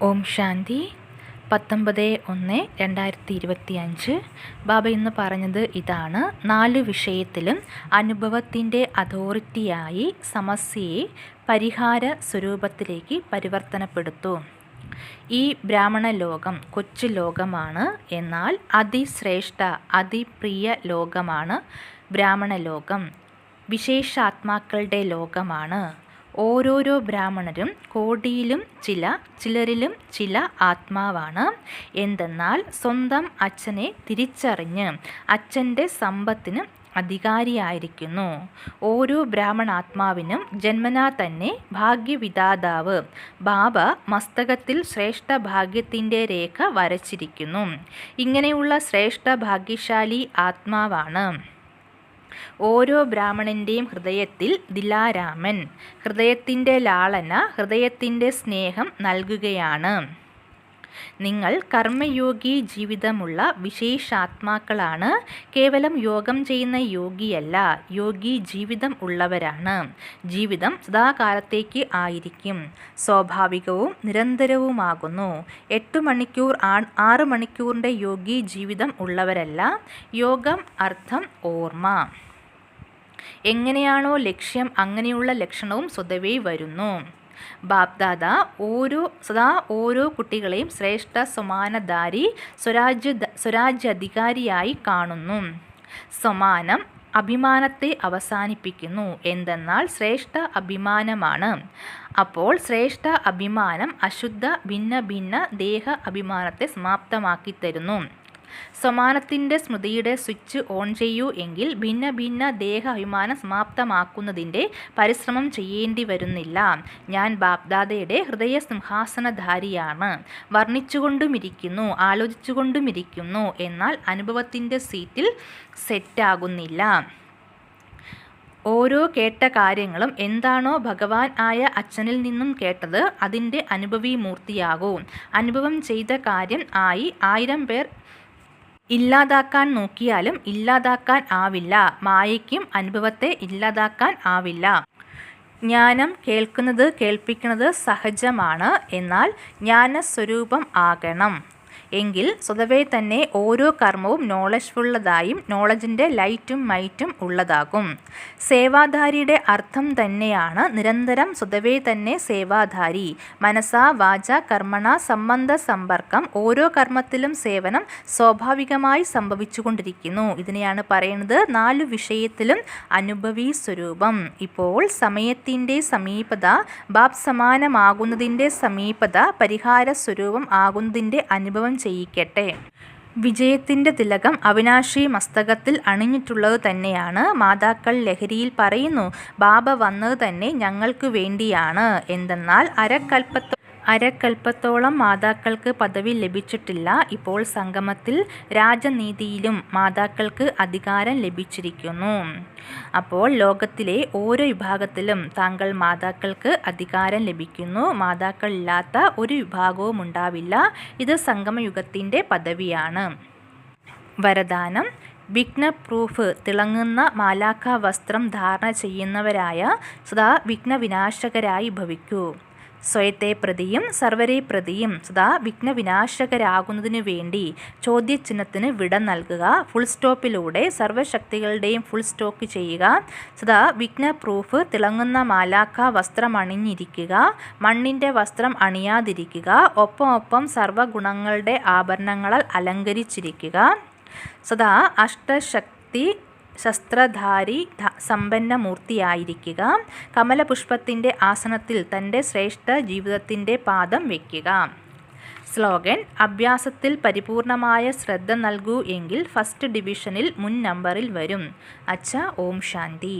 ഓം ശാന്തി. 19/1/2025 ബാബ ഇന്ന് പറഞ്ഞത് ഇതാണ്: 4 വിഷയത്തിലും അനുഭവത്തിൻ്റെ അതോറിറ്റിയായി സമസ്യയെ പരിഹാര സ്വരൂപത്തിലേക്ക് പരിവർത്തനപ്പെടുത്തൂ. ഈ ബ്രാഹ്മണ ലോകം കൊച്ചു ലോകമാണ്, എന്നാൽ അതിശ്രേഷ്ഠ അതിപ്രിയ ലോകമാണ് ബ്രാഹ്മണ ലോകം. വിശേഷാത്മാക്കളുടെ ലോകമാണ്. ഓരോരോ ബ്രാഹ്മണരും കോടിയിലും ചിലരിലും ചില ആത്മാവാണ്. എന്തെന്നാൽ സ്വന്തം അച്ഛനെ തിരിച്ചറിഞ്ഞ് അച്ഛൻ്റെ സമ്പത്തിന് അധികാരിയായിരിക്കുന്നു. ഓരോ ബ്രാഹ്മണാത്മാവിനും ജന്മനാ തന്നെ ഭാഗ്യവിധാതാവ് ബാബ മസ്തകത്തിൽ ശ്രേഷ്ഠ ഭാഗ്യത്തിൻ്റെ രേഖ വരച്ചിരിക്കുന്നു. ഇങ്ങനെയുള്ള ശ്രേഷ്ഠ ഭാഗ്യശാലി ആത്മാവാണ് ഓരോ ബ്രാഹ്മണൻ്റെയും ഹൃദയത്തിൽ ദിലാരാമൻ. ഹൃദയത്തിൻ്റെ ലാളന, ഹൃദയത്തിൻ്റെ സ്നേഹം നൽകുകയാണ്. നിങ്ങൾ കർമ്മയോഗി ജീവിതമുള്ള വിശേഷാത്മാക്കളാണ്. കേവലം യോഗം ചെയ്യുന്ന യോഗിയല്ല, യോഗി ജീവിതം ഉള്ളവരാണ്. ജീവിതം സദാകാലത്തേക്ക് ആയിരിക്കും, സ്വാഭാവികവും നിരന്തരവുമാകുന്നു. 8 മണിക്കൂർ 6 മണിക്കൂറിൻ്റെ യോഗി ജീവിതം ഉള്ളവരല്ല. യോഗം അർത്ഥം ഓർമ്മ. എങ്ങനെയാണോ ലക്ഷ്യം, അങ്ങനെയുള്ള ലക്ഷണവും സ്വതവേ വരുന്നു. ബാപ്ദാദ ഓരോ കുട്ടികളെയും ശ്രേഷ്ഠ സമാനധാരി സ്വരാജ്യാധികാരിയായി കാണുന്നു. സമാനം അഭിമാനത്തെ അവസാനിപ്പിക്കുന്നു. എന്തെന്നാൽ ശ്രേഷ്ഠ അഭിമാനമാണ്. അപ്പോൾ ശ്രേഷ്ഠ അഭിമാനം അശുദ്ധ ഭിന്ന ഭിന്ന ദേഹ അഭിമാനത്തെ സമാപ്തമാക്കി തരുന്നു. സമാനത്തിൻ്റെ സ്മൃതിയുടെ സ്വിച്ച് ഓൺ ചെയ്യൂ എങ്കിൽ ഭിന്ന ഭിന്ന ദേഹ അഭിമാനം സമാപ്തമാക്കുന്നതിൻ്റെ പരിശ്രമം ചെയ്യേണ്ടി വരുന്നില്ല. ഞാൻ ബാപ്ദാദയുടെ ഹൃദയ സിംഹാസനധാരിയാണ്. വർണ്ണിച്ചുകൊണ്ടുമിരിക്കുന്നു, ആലോചിച്ചുകൊണ്ടുമിരിക്കുന്നു, എന്നാൽ അനുഭവത്തിൻ്റെ സീറ്റിൽ സെറ്റാകുന്നില്ല. ഓരോ കേട്ട കാര്യങ്ങളും എന്താണോ ഭഗവാൻ ആയ അച്ഛനിൽ നിന്നും കേട്ടത് അതിൻ്റെ അനുഭവി മൂർത്തിയാകൂ. അനുഭവം ചെയ്ത കാര്യം 1000 പേർ ഇല്ലാതാക്കാൻ നോക്കിയാലും ഇല്ലാതാക്കാൻ ആവില്ല. മായയ്ക്കും അനുഭവത്തെ ഇല്ലാതാക്കാൻ ആവില്ല. ജ്ഞാനം കേൾപ്പിക്കുന്നത് സഹജമാണ്, എന്നാൽ ജ്ഞാനസ്വരൂപം ആകണം എങ്കിൽ സ്വതവേ തന്നെ ഓരോ കർമ്മവും നോളജ്ഫുള്ളതായും നോളജിൻ്റെ ലൈറ്റും മൈറ്റും ഉള്ളതാകും. സേവാധാരിയുടെ അർത്ഥം തന്നെയാണ് നിരന്തരം സ്വതവേ തന്നെ സേവാധാരി. മനസാ വാച കർമ്മണ സംബന്ധ സമ്പർക്കം. ഓരോ കർമ്മത്തിലും സേവനം സ്വാഭാവികമായി സംഭവിച്ചുകൊണ്ടിരിക്കുന്നു. ഇതിനെയാണ് പറയുന്നത് 4 വിഷയത്തിലും അനുഭവി സ്വരൂപം. ഇപ്പോൾ സമയത്തിൻ്റെ സമീപത, ബാബ് സമാനമാകുന്നതിൻ്റെ സമീപത, പരിഹാര സ്വരൂപം ആകുന്നതിൻ്റെ അനുഭവം ചെയ്യിക്കട്ടെ. വിജയത്തിൻ്റെ തിലകം അവിനാശി മസ്തകത്തിൽ അണിഞ്ഞിട്ടുള്ളത് തന്നെയാണ്. മാതാക്കൾ ലഹരിയിൽ പറയുന്നു, ബാബ വന്നത് തന്നെ ഞങ്ങൾക്ക് വേണ്ടിയാണ്. എന്തെന്നാൽ അരക്കൽപ്പത്തോളം മാതാക്കൾക്ക് പദവി ലഭിച്ചിട്ടില്ല. ഇപ്പോൾ സംഗമത്തിൽ രാജനീതിയിലും മാതാക്കൾക്ക് അധികാരം ലഭിച്ചിരിക്കുന്നു. അപ്പോൾ ലോകത്തിലെ ഓരോ വിഭാഗത്തിലും താങ്കൾ മാതാക്കൾക്ക് അധികാരം ലഭിക്കുന്നു. മാതാക്കൾ ഇല്ലാത്ത ഒരു വിഭാഗവും ഉണ്ടാവില്ല. ഇത് സംഗമയുഗത്തിൻ്റെ പദവിയാണ്. വരദാനം: വിഘ്നപ്രൂഫ് തിളങ്ങുന്ന മാലാഖ വസ്ത്രം ധാരണ ചെയ്യുന്നവരായ സദാ വിഘ്നവിനാശകരായി ഭവിക്കൂ. സ്വയത്തെ പ്രതിയും സർവരെ പ്രതിയും സദാ വിഘ്നവിനാശകരാകുന്നതിനു വേണ്ടി ചോദ്യചിഹ്നത്തിന് വിട നൽകുക. ഫുൾ സ്റ്റോപ്പിലൂടെ സർവശക്തികളുടെയും ഫുൾ സ്റ്റോക്ക് ചെയ്യുക. സദാ വിഘ്നപ്രൂഫ് തിളങ്ങുന്ന മാലാഖ വസ്ത്രം അണിഞ്ഞിരിക്കുക. മണ്ണിൻ്റെ വസ്ത്രം അണിയാതിരിക്കുക. ഒപ്പം സർവഗുണങ്ങളുടെ ആഭരണങ്ങളാൽ അലങ്കരിച്ചിരിക്കുക. സദാ അഷ്ടശക്തി ശസ്ത്രധാരി സമ്പന്നമൂർത്തിയായിരിക്കുക. കമലപുഷ്പത്തിൻ്റെ ആസനത്തിൽ തൻ്റെ ശ്രേഷ്ഠ ജീവിതത്തിൻ്റെ പാദം വയ്ക്കുക. സ്ലോഗൻ: അഭ്യാസത്തിൽ പരിപൂർണമായ ശ്രദ്ധ നൽകൂ എങ്കിൽ ഫസ്റ്റ് ഡിവിഷനിൽ മുൻ നമ്പറിൽ വരും. അച്ഛ. ഓം ശാന്തി.